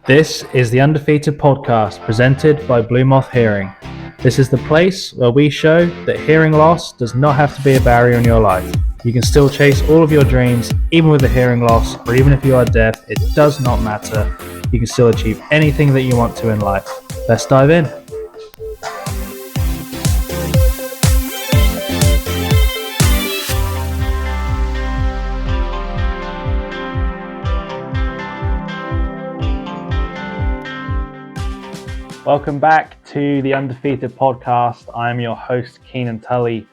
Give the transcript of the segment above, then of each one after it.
This is the Undefeated podcast presented by Blue Moth Hearing. This is the place where we show that hearing loss does not have to be a barrier in your life. You can still chase all of your dreams, even with a hearing loss, or even if you are deaf, it does not matter. You can still achieve anything that you want to in life. Let's dive in. Welcome back to the Undefeated podcast. I'm your host, Keenan Tully.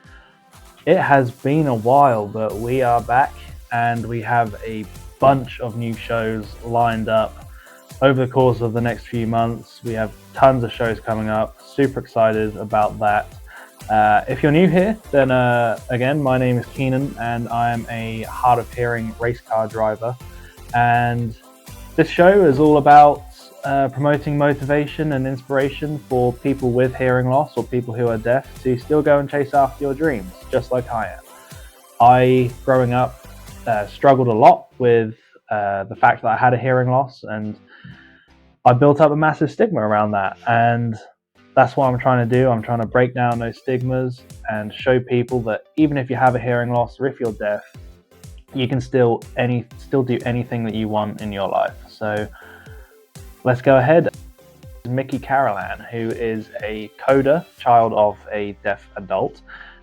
It has been a while, but we are back and we have a bunch of new shows lined up over the course of the next few months. We have tons of shows coming up. Super excited about that. If you're new here, then again, my name is Keenan and I am a hard of hearing race car driver. And this show is all about promoting motivation and inspiration for people with hearing loss or people who are deaf to still go and chase after your dreams, just like I am. I, growing up, struggled a lot with the fact that I had a hearing loss, and I built up a massive stigma around that. And that's what I'm trying to do. I'm trying to break down those stigmas and show people that even if you have a hearing loss or if you're deaf, you can still do anything that you want in your life. So let's go ahead. Mickey Carolan, who is a CODA, child of a deaf adult,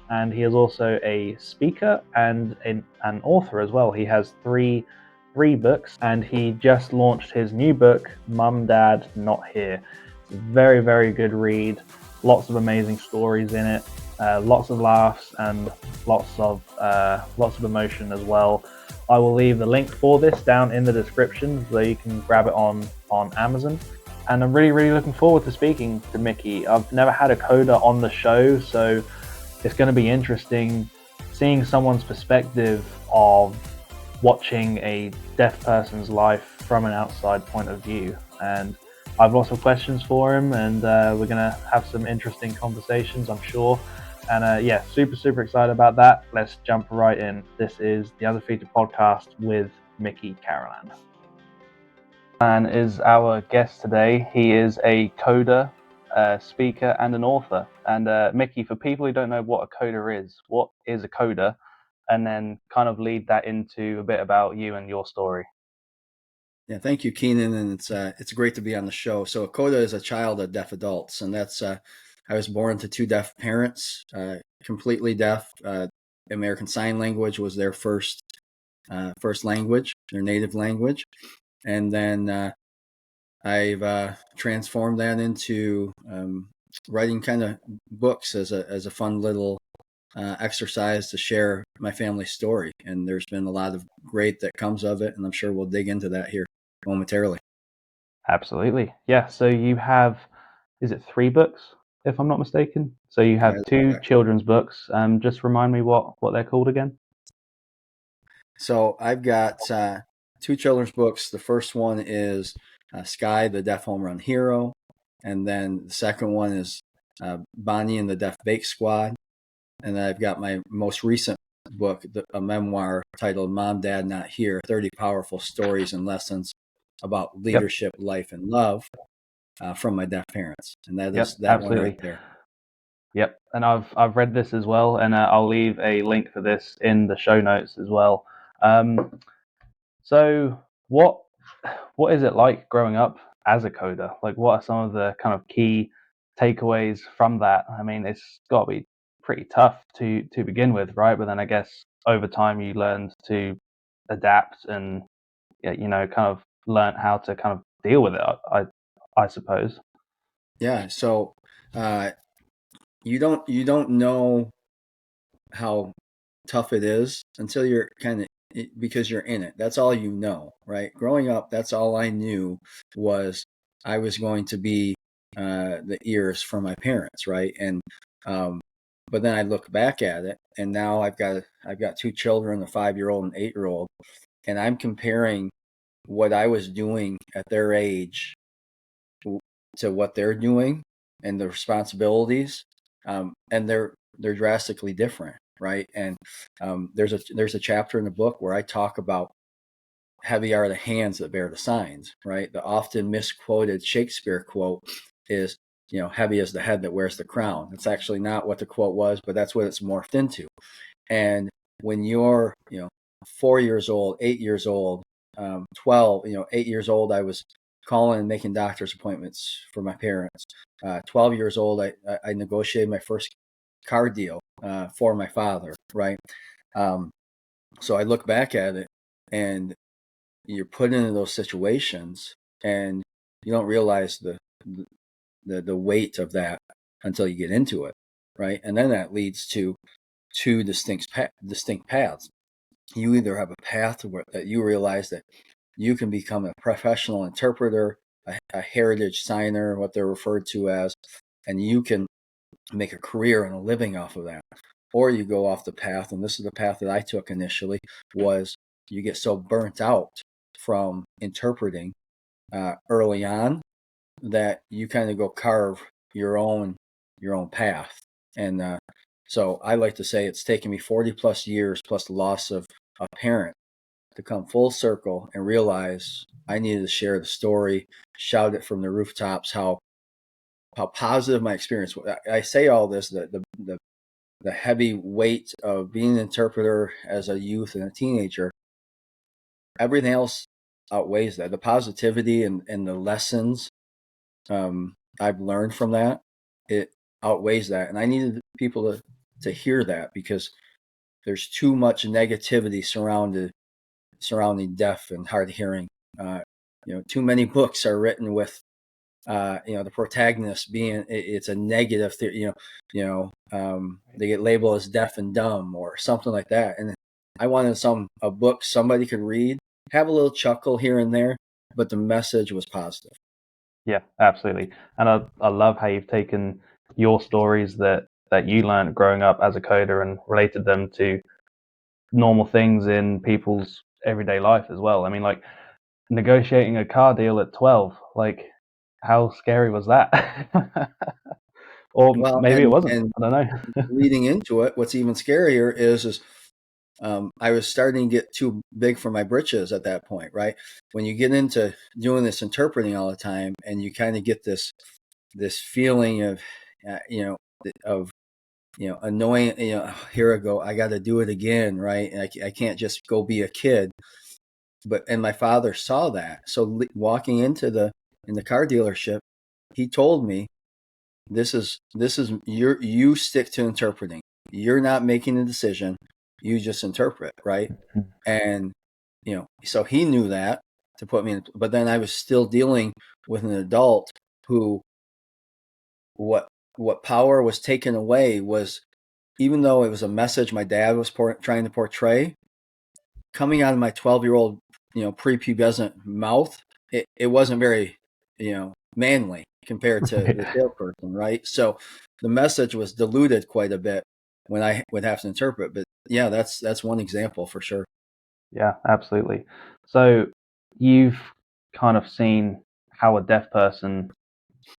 and he is also a speaker and an author as well. He has three books, and he just launched his new book, Mum, Dad, Not Here. It's a very, very good read. Lots of amazing stories in it, lots of laughs, and lots of emotion as well. I will leave the link for this down in the description so you can grab it on Amazon. And I'm really, really looking forward to speaking to Mickey. I've never had a CODA on the show, so it's going to be interesting seeing someone's perspective of watching a deaf person's life from an outside point of view. And I've lots of questions for him, and we're going to have some interesting conversations, I'm sure. And super, super excited about that. Let's jump right in. This is the Undefeated podcast with Mickey Carolan. And is our guest today. He is a CODA, speaker, and an author. And Mickey, for people who don't know what a CODA is, what is a CODA? And then kind of lead that into a bit about you and your story. Yeah, thank you, Keenan, and it's great to be on the show. So a CODA is a child of deaf adults, and that's I was born to two deaf parents, completely deaf. American Sign Language was their first language, their native language, and then I've transformed that into writing kind of books as a fun little exercise to share my family story. And there's been a lot of great that comes of it, and I'm sure we'll dig into that here momentarily. Absolutely. Yeah. So you have, is it 3 books, if I'm not mistaken? So you have 2 children's books. Just remind me what they're called again. So I've got 2 children's books. The first one is Sky, the Deaf Home Run Hero. And then the second one is Bonnie and the Deaf Bake Squad. And then I've got my most recent book, a memoir titled Mom, Dad, Not Here, 30 Powerful Stories and Lessons about Leadership, Life, and Love from my deaf parents. And that is that absolutely. One right there. Yep. And I've read this as well, and I'll leave a link for this in the show notes as well. So what is it like growing up as a CODA? Like, what are some of the kind of key takeaways from that? I mean, it's got to be pretty tough to begin with, right? But then I guess over time you learned to adapt and kind of learn how to kind of deal with it, I suppose. Yeah. So you don't know how tough it is until you're because you're in it. That's all you know, right? Growing up, that's all I knew was I was going to be the ears from my parents, right? And but then I look back at it, and now I've got 2 children, a 5-year-old and 8-year-old, and I'm comparing what I was doing at their age to what they're doing and the responsibilities, and they're drastically different, right? And there's a chapter in the book where I talk about heavy are the hands that bear the signs, right? The often misquoted Shakespeare quote is, heavy is the head that wears the crown. It's actually not what the quote was, but that's what it's morphed into. And when you're, 4 years old, 8 years old, 12, 8 years old, I was calling and making doctor's appointments for my parents. 12 years old, I negotiated my first car deal for my father, right? So I look back at it, and you're put into those situations, and you don't realize the weight of that until you get into it, right? And then that leads to two distinct paths. You either have a path that you realize that you can become a professional interpreter, a heritage signer, what they're referred to as, and you can make a career and a living off of that. Or you go off the path, and this is the path that I took initially, was you get so burnt out from interpreting early on that you kind of go carve your own path. And so I like to say it's taken me 40 plus years plus the loss of a parent to come full circle and realize I needed to share the story, shout it from the rooftops, how positive my experience was. I say all this, that the heavy weight of being an interpreter as a youth and a teenager, everything else outweighs that. The positivity and the lessons I've learned from that, it outweighs that. And I needed people to hear that, because there's too much negativity surrounding deaf and hard hearing. Too many books are written with the protagonist being it's a negative theory. They get labeled as deaf and dumb or something like that. And I wanted a book somebody could read, have a little chuckle here and there, but the message was positive. Yeah, absolutely. And I love how you've taken your stories that you learned growing up as a coder and related them to normal things in people's everyday life as well. I mean, like negotiating a car deal at 12, like how scary was that? Or Well, maybe it wasn't. and I don't know. leading into it, what's even scarier is I was starting to get too big for my britches at that point, right? When you get into doing this interpreting all the time, and you kind of get this feeling of, of annoying. Here I go, I got to do it again, right? And I can't just go be a kid. And my father saw that, so walking into in the car dealership, he told me, this is you stick to interpreting. You're not making the decision. You just interpret, right? And so he knew that to put me in. But then I was still dealing with an adult who, what power was taken away was, even though it was a message my dad was trying to portray, coming out of my 12-year-old, prepubescent mouth, it wasn't very, manly compared to the salesperson, right? So the message was diluted quite a bit when I would have to interpret. But yeah, that's one example for sure. Yeah, absolutely. So you've kind of seen how a deaf person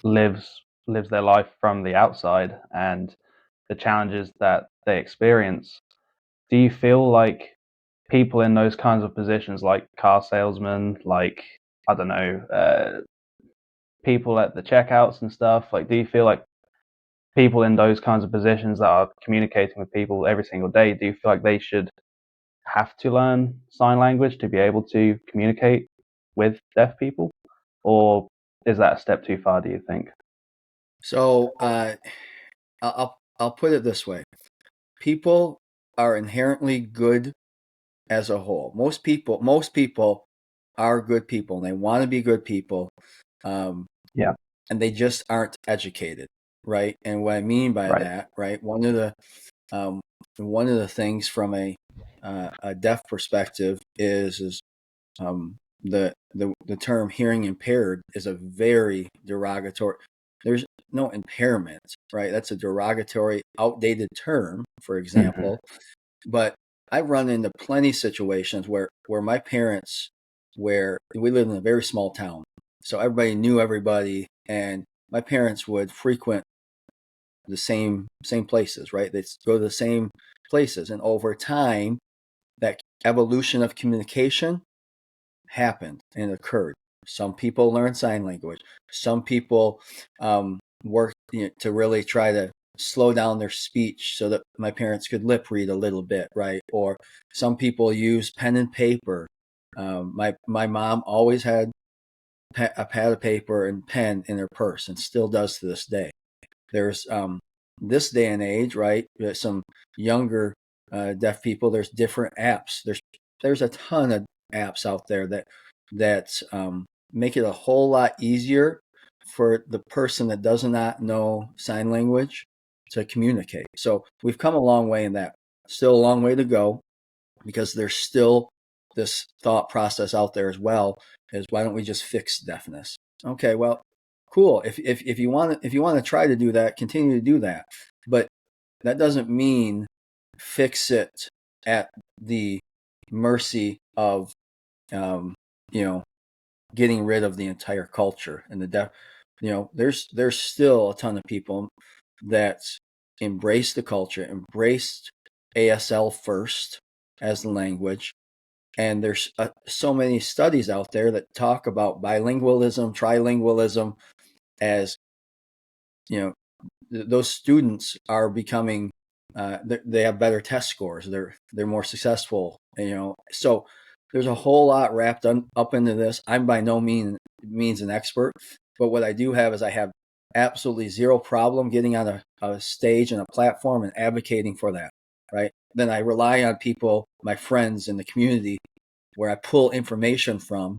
lives their life from the outside and the challenges that they experience. Do you feel like people in those kinds of positions, like car salesmen, like I don't know, people at the checkouts and stuff, like do you feel like people in those kinds of positions that are communicating with people every single day, do you feel like they should have to learn sign language to be able to communicate with deaf people, or is that a step too far, do you think? So I'll put it this way: people are inherently good as a whole. Most people are good people, and they want to be good people, Yeah, and they just aren't educated, right? And what I mean by right. that, right, um, one of the things from a deaf perspective is the term hearing impaired is a very derogatory. There's no impairment, right? That's a derogatory, outdated term, for Hmm. example. But I've run into plenty of situations where my parents, where we lived in a very small town, so everybody knew everybody, and my parents would frequent the same places, right? They'd go to the same places, and over time, that evolution of communication happened and occurred. Some people learn sign language. Some people work to really try to slow down their speech so that my parents could lip read a little bit, right? Or some people use pen and paper. My mom always had a pad of paper and pen in her purse, and still does to this day. There's this day and age, right? There's some younger deaf people. There's different apps. There's a ton of apps out there that make it a whole lot easier for the person that does not know sign language to communicate. So we've come a long way in that. Still a long way to go, because there's still this thought process out there as well, is why don't we just fix deafness? Okay, well, cool. If you want to try to do that, continue to do that. But that doesn't mean fix it at the mercy of you know, getting rid of the entire culture and the deaf. There's still a ton of people that embrace the culture, embraced ASL first as the language. And there's so many studies out there that talk about bilingualism, trilingualism, as those students are becoming, they have better test scores. They're more successful. So there's a whole lot wrapped up into this. I'm by no means an expert, but what I do have is I have absolutely zero problem getting on a stage and a platform and advocating for that. Right. Then I rely on people, my friends in the community, where I pull information from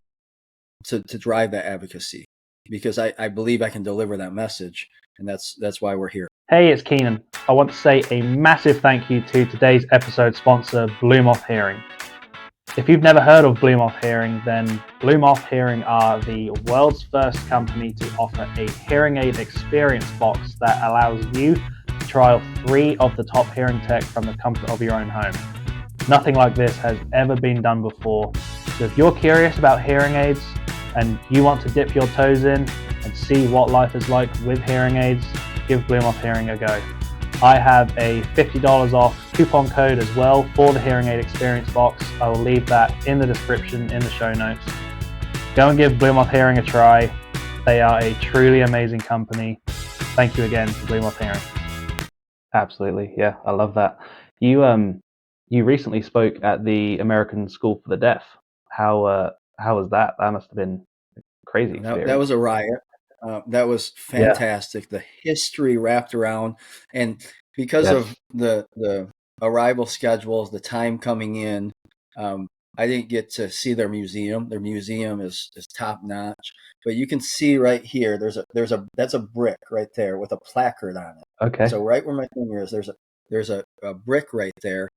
to drive that advocacy, because I believe I can deliver that message, and that's why we're here. Hey, it's Keenan. I want to say a massive thank you to today's episode sponsor, Bloomoff Hearing. If you've never heard of Bloomoff Hearing, then Bloomoff Hearing are the world's first company to offer a hearing aid experience box that allows you to trial 3 of the top hearing tech from the comfort of your own home. Nothing like this has ever been done before. So if you're curious about hearing aids and you want to dip your toes in and see what life is like with hearing aids, give Bloomoff Hearing a go. I have a $50 off coupon code as well for the hearing aid experience box. I will leave that in the description in the show notes. Go and give Bloomoff Hearing a try. They are a truly amazing company. Thank you again to Bloomoff Hearing. Absolutely, yeah, I love that. You recently spoke at the American School for the Deaf. How was that? That must have been a crazy experience. That was a riot. That was fantastic. Yeah. The history wrapped around, and because of the arrival schedules, the time coming in, I didn't get to see their museum. Their museum is top notch. But you can see right here, that's a brick right there with a placard on it. Okay. So right where my finger is, there's a brick right there,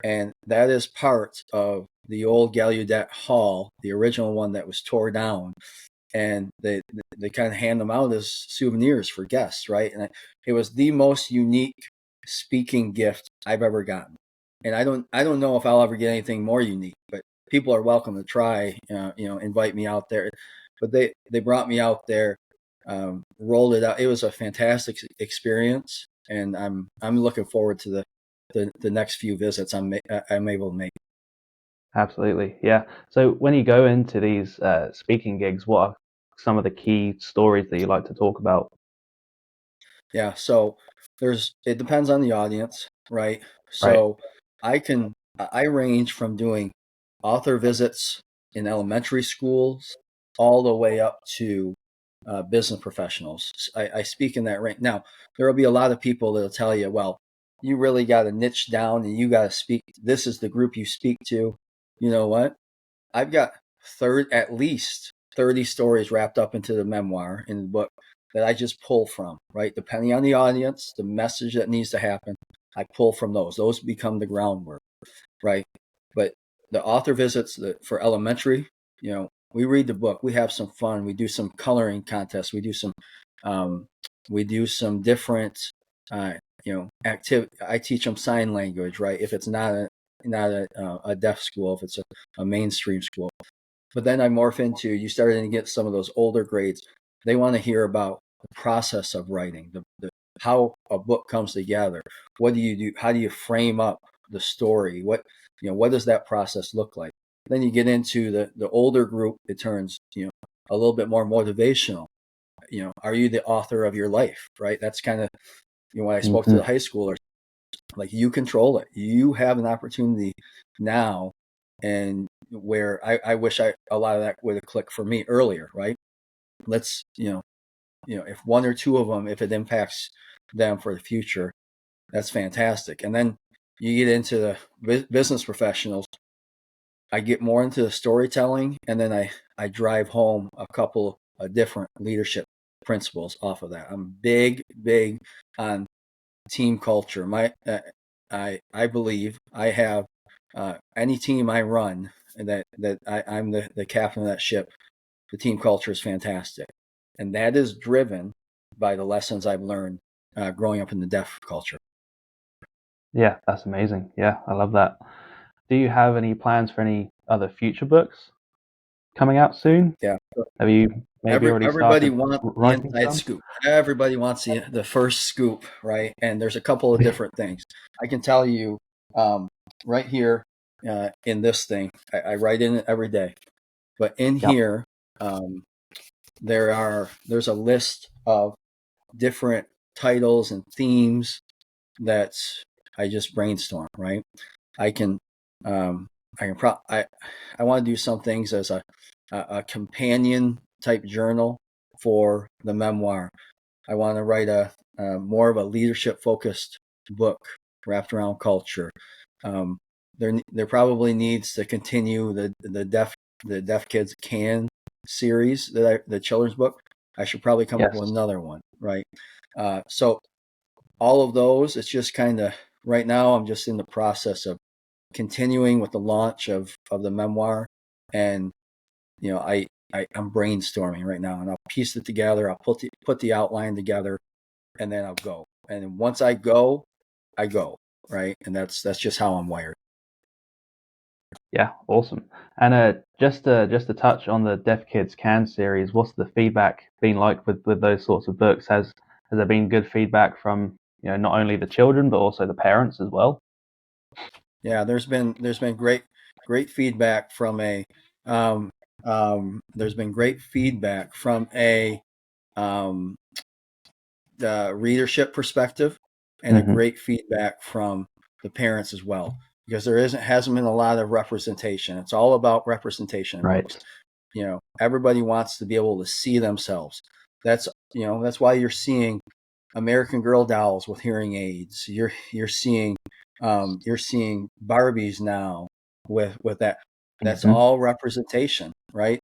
and that is part of the old Gallaudet Hall, the original one that was tore down. And they kind of hand them out as souvenirs for guests, right? And it was the most unique speaking gift I've ever gotten. And I don't know if I'll ever get anything more unique, but people are welcome to try, invite me out there. But they brought me out there, rolled it out. It was a fantastic experience, and I'm looking forward to the next few visits I'm able to make. Absolutely, yeah. So when you go into these speaking gigs, what are some of the key stories that you like to talk about? Yeah, so it depends on the audience, right? So I range from doing author visits in elementary schools all the way up to business professionals. I speak in that range. Now, there will be a lot of people that'll tell you, well, you really got to niche down and you got to speak. This is the group you speak to. You know what? I've got at least 30 stories wrapped up into the memoir in the book that I just pull from, right? Depending on the audience, the message that needs to happen, I pull from those. Those become the groundwork, right? But the author visits for elementary, we read the book, we have some fun, we do some coloring contests, we do some different, activity. I teach them sign language, right? If it's not a deaf school, if it's a mainstream school. But then I morph into, you started to get some of those older grades. They want to hear about the process of writing, how a book comes together. What do you do? How do you frame up the story? What does that process look like? Then you get into the older group, it turns, a little bit more motivational. Are you the author of your life, right? That's kind of, when I spoke to Hmm. the high schoolers, like, you control it. You have an opportunity now, and where I wish a lot of that would have clicked for me earlier, right? Let's, if one or two of them, if it impacts them for the future, that's fantastic. And then you get into the business professionals. I get more into the storytelling, and then I drive home a couple of different leadership principles off of that. I'm big on team culture. I believe I have, any team I run, that I'm the captain of that ship. The team culture is fantastic, and that is driven by the lessons I've learned, growing up in the deaf culture. Yeah, that's amazing. Yeah, I love that. Do you have any plans for any other future books coming out soon? Yeah. Have you maybe already Everybody started wants the writing inside some? scoop. Everybody wants the first scoop, right? And there's a couple of different things. I can tell you, right here, in this thing, I write in it every day. But in Yep. here, there's a list of different titles and themes that I just brainstorm, right? I can, I can I want to do some things as a companion type journal for the memoir. I want to write a more of a leadership focused book wrapped around culture. Um, there probably needs to continue the deaf kids can series, the children's book. I should probably come up with Yes. another one, right? So all of those, it's just kind of, right now I'm just in the process of continuing with the launch of the memoir. And I'm brainstorming right now, and I'll piece it together. I'll put the outline together, and then I'll go. And once I go, right? And that's just how I'm wired. Yeah, awesome. And just to touch on the Deaf Kids Can series, what's the feedback been like with those sorts of books? Has there been good feedback from, not only the children but also the parents as well? Yeah, there's been great feedback from a there's been great feedback from a um, readership perspective, and a Hmm. great feedback from the parents as well, because there hasn't been a lot of representation. It's all about representation in Right. books. Everybody wants to be able to see themselves. That's why you're seeing American Girl dolls with hearing aids. You're seeing Barbies now with that. That's Hmm. all representation, right?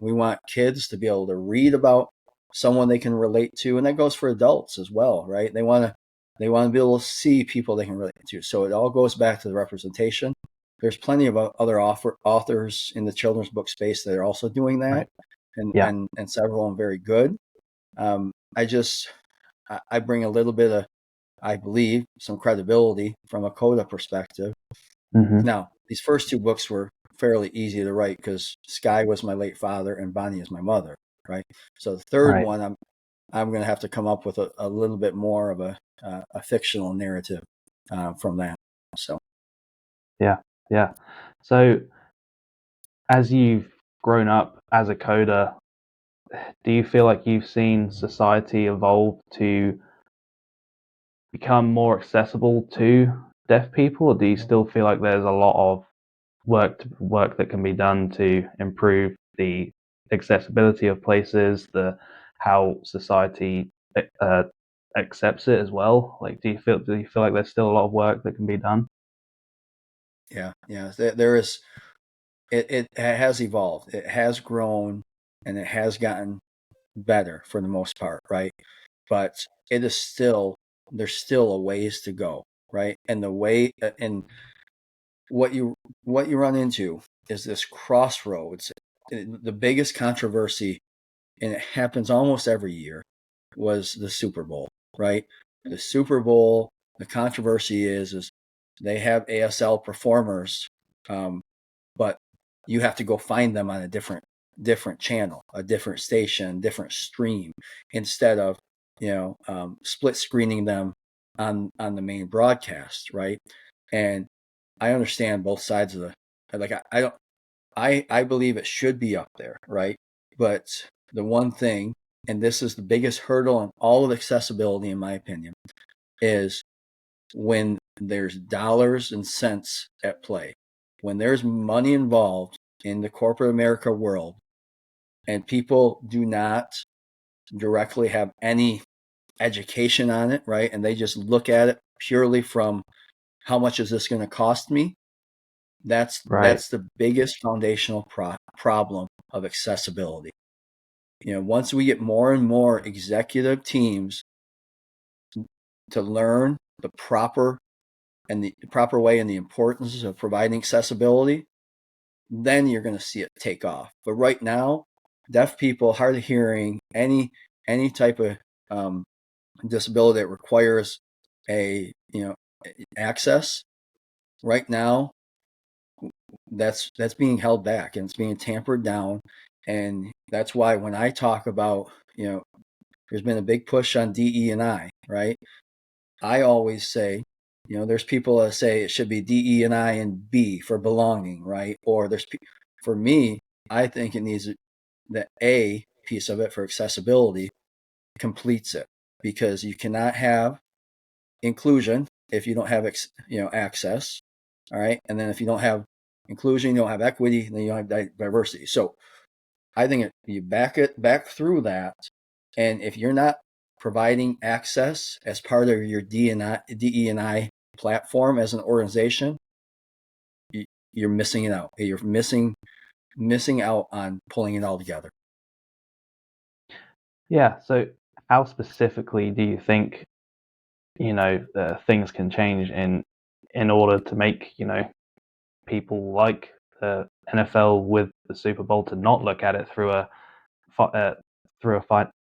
We want kids to be able to read about someone they can relate to, and that goes for adults as well, right? They want to be able to see people they can relate to. So it all goes back to the representation. There's plenty of other authors in the children's book space that are also doing that, Right. and Yeah. and and several of them very good. I bring a little bit of, I believe, some credibility from a CODA perspective. Hmm. Now, these first two books were fairly easy to write because Sky was my late father and Bonnie is my mother, right? So the third Right. one, I'm going to have to come up with a little bit more of a fictional narrative, from that. So Yeah. Yeah. So as you've grown up as a coder, do you feel like you've seen society evolve to become more accessible to deaf people, or do you still feel like there's a lot of work that can be done to improve the accessibility of places, the how society uh, accepts it as well? Like, do you feel like there's still a lot of work that can be done? yeah, there is. It has evolved. It has grown, and it has gotten better for the most part, right? But it is still there's still a ways to go, right? And what you run into is this crossroads. The biggest controversy, and it happens almost every year, was the Super Bowl, right? The Super Bowl, the controversy is they have ASL performers, um, but you have to go find them on a different channel, a different station, different stream, instead of split screening them on the main broadcast, right? And I understand both sides of the, like, I don't. I believe it should be up there, right? But the one thing, and this is the biggest hurdle in all of accessibility, in my opinion, is when there's dollars and cents at play, when there's money involved in the corporate America world, and people do not directly have any education on it, right? And they just look at it purely from how much is this going to cost me? That's Right. the biggest foundational problem of accessibility. Once we get more and more executive teams to learn the proper way and the importance of providing accessibility, then you're going to see it take off. But right now, deaf people, hard of hearing, any type of disability that requires a access, right now, that's being held back and it's being tampered down. And that's why when I talk about, there's been a big push on DE&I, right? I always say, there's people that say it should be DE&I and B for belonging, right? Or for me, I think it needs the A piece of it for accessibility completes it, because you cannot have inclusion if you don't have access. All right. And then if you don't have inclusion, you don't have equity, then you don't have diversity. So I think you back through that. And if you're not providing access as part of your DE&I platform as an organization, you're missing it out. You're missing out on pulling it all together. Yeah. So how specifically do you think, things can change in order to make, people like the NFL with the Super Bowl to not look at it through a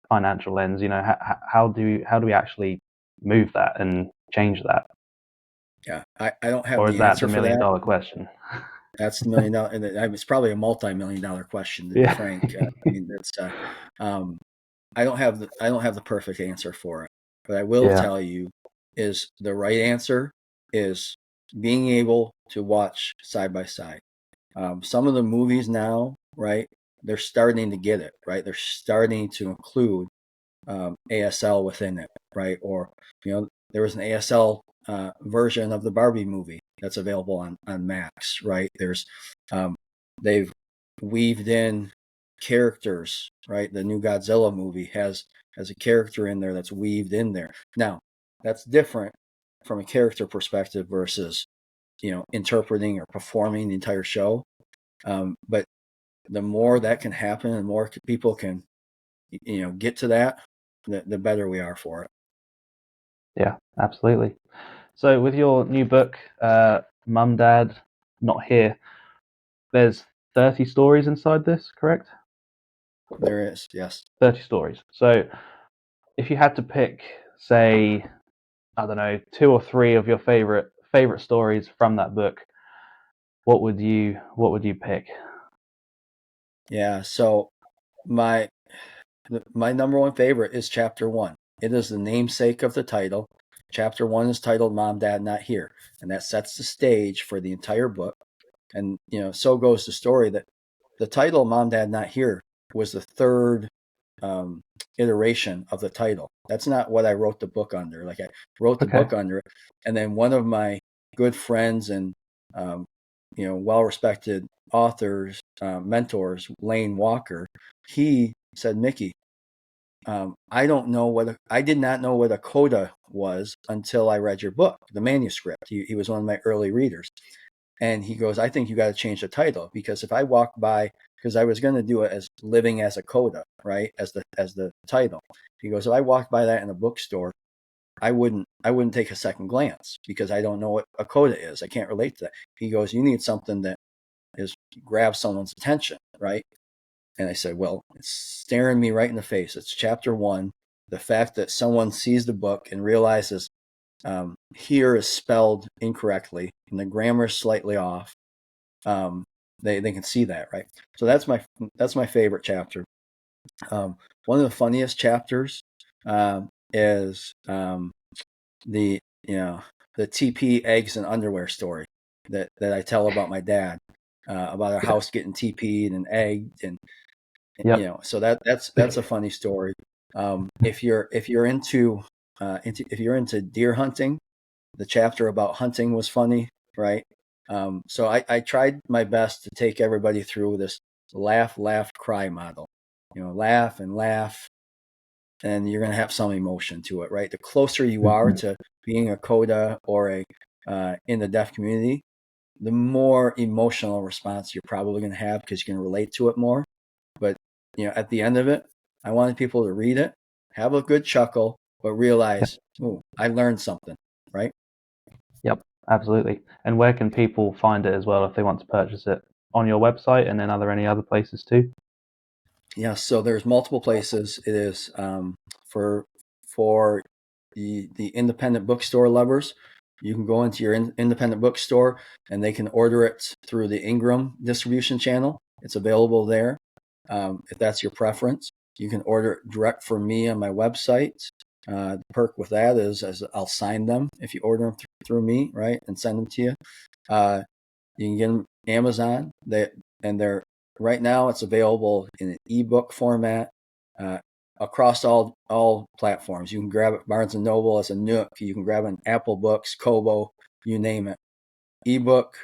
financial lens? How do we actually move that and change that? Yeah, I don't have Or is the that the answer for million that. dollar question? That's the $1 million, and it's probably a multi-million-dollar question, to be Yeah. frank. I mean, that's I don't have the perfect answer for it, but I will Yeah. tell you is the right answer is being able to watch side by side. Some of the movies now, right? They're starting to get it, right? They're starting to include ASL within it, right? Or there was an ASL version of the Barbie movie that's available on Max, right? There's they've weaved in characters, right? The new Godzilla movie has a character in there that's weaved in there. Now, that's different from a character perspective versus interpreting or performing the entire show. But the more that can happen and more people can get to that, the better we are for it. Yeah, absolutely. So with your new book, Mum, Dad, Not Here, there's 30 stories inside this, correct? There is, yes. 30 stories. So if you had to pick, say, I don't know, two or three of your favorite stories from that book, what would you pick? Yeah, so my number one favorite is chapter 1. It is the namesake of the title. Chapter 1 is titled Mom, Dad, Not Here, and that sets the stage for the entire book. And so goes the story that the title Mom, Dad, Not Here was the third iteration of the title. That's not what I wrote the book under. Like, I wrote the book under it, and then one of my good friends and well-respected authors, mentors, Lane Walker, he said, Mickey, I did not know what a CODA was until I read your book, the manuscript. He was one of my early readers. And he goes, I think you got to change the title, because if I walk by, because I was going to do it as Living as a CODA, right? As the title. He goes, if I walked by that in a bookstore, I wouldn't take a second glance, because I don't know what a CODA is. I can't relate to that. He goes, you need something that grabs someone's attention, right? And I said, well, it's staring me right in the face. It's chapter 1. The fact that someone sees the book and realizes here is spelled incorrectly and the grammar is slightly off. They can see that, right? So that's my favorite chapter. One of the funniest chapters is the the TP eggs and underwear story that I tell about my dad. about our house getting TP'd and egged, and Yep. so that's a funny story. If you're into deer hunting, the chapter about hunting was funny, right? So I tried my best to take everybody through this laugh, laugh, cry model. Laugh and laugh, and you're going to have some emotion to it, right? The closer you are to being a CODA or a in the deaf community, the more emotional response you're probably going to have because you can relate to it more. But at the end of it, I wanted people to read it, have a good chuckle, but realize, oh, I learned something, right? Yep, absolutely. And where can people find it as well if they want to purchase it? On your website, and then are there any other places too? Yeah, so there's multiple places. It is for the independent bookstore lovers. You can go into your independent bookstore and they can order it through the Ingram distribution channel. It's available there. If that's your preference, you can order it direct from me on my website. The perk with that is as I'll sign them if you order them through me, right, and send them to you. You can get them Amazon. They're right now it's available in an ebook format across all platforms. You can grab it Barnes and Noble as a Nook. You can grab it in Apple Books, Kobo, you name it. Ebook,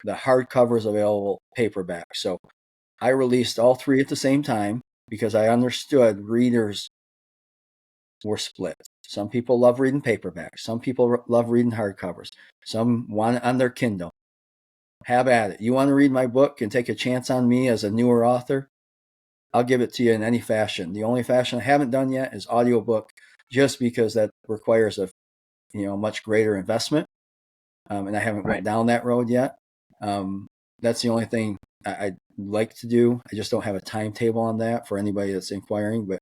the hardcover is available, paperback. So I released all three at the same time because I understood readers were split. Some people love reading paperback. Some people love reading hardcovers. Some want it on their Kindle. Have at it. You want to read my book and take a chance on me as a newer author? I'll give it to you in any fashion. The only fashion I haven't done yet is audiobook, just because that requires a much greater investment, and I haven't went down that road yet. That's the only thing I'd like to do. I just don't have a timetable on that for anybody that's inquiring, but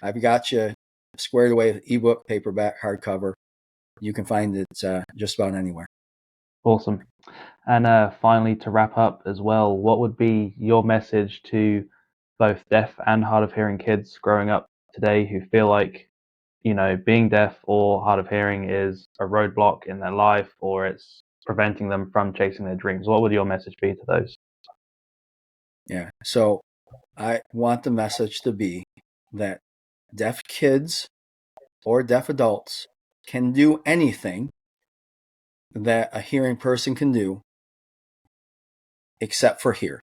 I've got you squared away with ebook, paperback, hardcover. You can find it just about anywhere. Awesome. And finally, to wrap up as well, what would be your message to both deaf and hard of hearing kids growing up today who feel like, being deaf or hard of hearing is a roadblock in their life or it's preventing them from chasing their dreams? What would your message be to those? Yeah. So I want the message to be that deaf kids or deaf adults can do anything that a hearing person can do except for hear,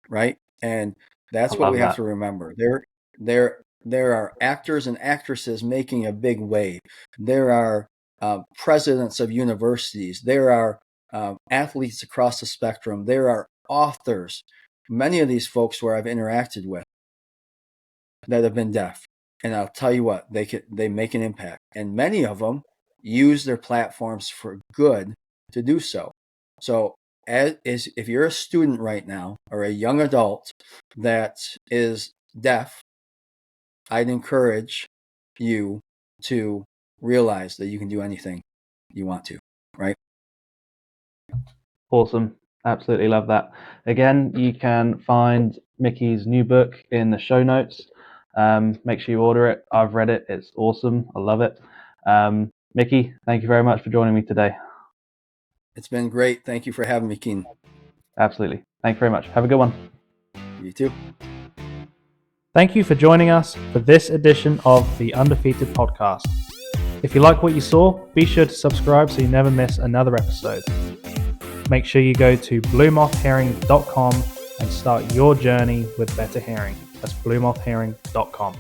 right? And I that's what love we have that. to remember. There are actors and actresses making a big wave. There are presidents of universities. There are athletes across the spectrum. There are authors. Many of these folks where I've interacted with that have been deaf, and I'll tell you what, they make an impact, and many of them use their platforms for good to do so. So if you're a student right now or a young adult that is deaf, I'd encourage you to realize that you can do anything you want to, right? Awesome. Absolutely love that. Again, you can find Mickey's new book in the show notes. Make sure you order it. I've read it. It's awesome. I love it. Mickey, thank you very much for joining me today. It's been great. Thank you for having me, Keen. Absolutely. Thank you very much. Have a good one. You too. Thank you for joining us for this edition of the unDEAFeated podcast. If you like what you saw, be sure to subscribe so you never miss another episode. Make sure you go to bluemothhearing.com and start your journey with better hearing. That's bluemothhearing.com.